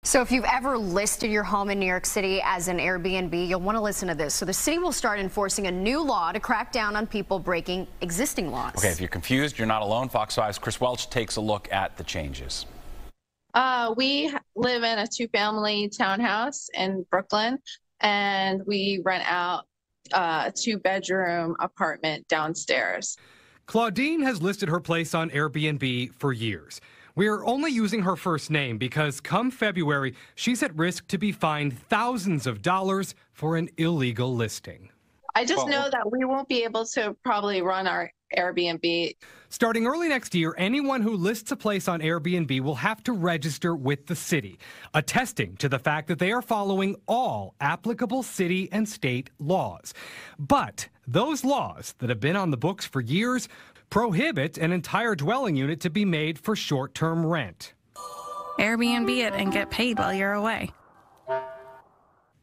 So if you've ever listed your home in New York City as an Airbnb, you'll want to listen to this. So the city will start enforcing a new law to crack down on people breaking existing laws. Okay, if you're confused, you're not alone. Fox 5's Chris Welch takes a look at the changes. We live in a two-family townhouse in Brooklyn, and we rent out a two-bedroom apartment downstairs. Claudine has listed her place on Airbnb for years. We're only using her first name because come February, she's at risk to be fined thousands of dollars for an illegal listing. I just know that we won't be able to probably run our Airbnb. Starting early next year, anyone who lists a place on Airbnb will have to register with the city, attesting to the fact that they are following all applicable city and state laws. But those laws that have been on the books for years prohibit an entire dwelling unit to be made for short-term rent. Airbnb it and get paid while you're away.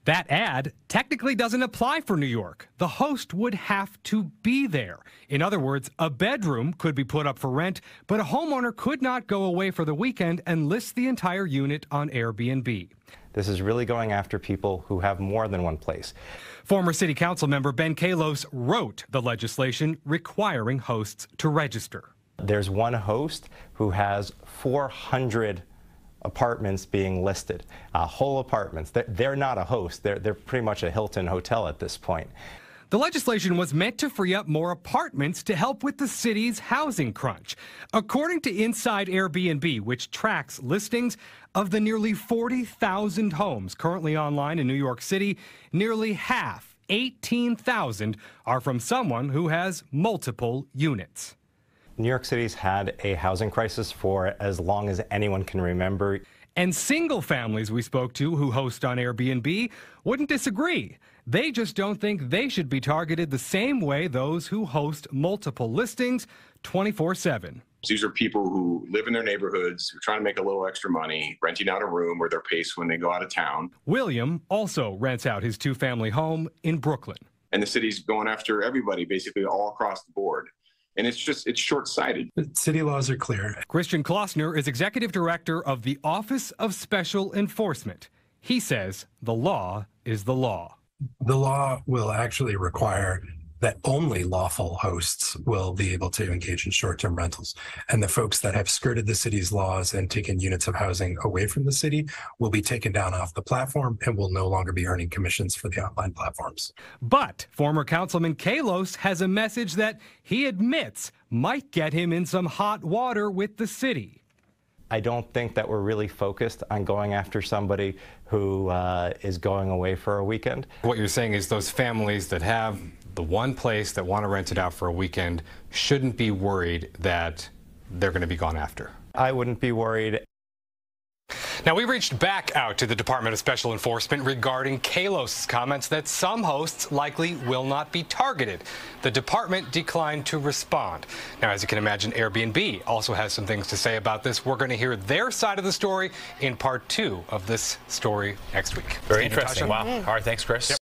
That ad technically doesn't apply for New York. The host would have to be there. In other words, a bedroom could be put up for rent, but a homeowner could not go away for the weekend and list the entire unit on Airbnb. This is really going after people who have more than one place. Former City Council member Ben Kalos wrote the legislation requiring hosts to register. There's one host who has 400 apartments being listed, whole apartments. They're not a host. They're pretty much a Hilton hotel at this point. The legislation was meant to free up more apartments to help with the city's housing crunch. According to Inside Airbnb, which tracks listings of the nearly 40,000 homes currently online in New York City, nearly half, 18,000, are from someone who has multiple units. New York City's had a housing crisis for as long as anyone can remember. And single families we spoke to who host on Airbnb wouldn't disagree. They just don't think they should be targeted the same way those who host multiple listings 24/7. These are people who live in their neighborhoods, who are trying to make a little extra money, renting out a room or their place when they go out of town. William also rents out his two-family home in Brooklyn. And the city's going after everybody, basically all across the board. And it's short-sighted. City laws are clear. Christian Klossner is executive director of the Office of Special Enforcement. He says the law is the law. The law will actually require that only lawful hosts will be able to engage in short-term rentals. And the folks that have skirted the city's laws and taken units of housing away from the city will be taken down off the platform and will no longer be earning commissions for the online platforms. But former Councilman Kalos has a message that he admits might get him in some hot water with the city. I don't think that we're really focused on going after somebody who is going away for a weekend. What you're saying is those families that have the one place that want to rent it out for a weekend shouldn't be worried that they're going to be gone after. I wouldn't be worried. Now, we reached back out to the Department of Special Enforcement regarding Kalos' comments that some hosts likely will not be targeted. The department declined to respond. Now, as you can imagine, Airbnb also has some things to say about this. We're going to hear their side of the story in part 2 of this story next week. Very interesting. Wow. All right, thanks, Chris. Yep.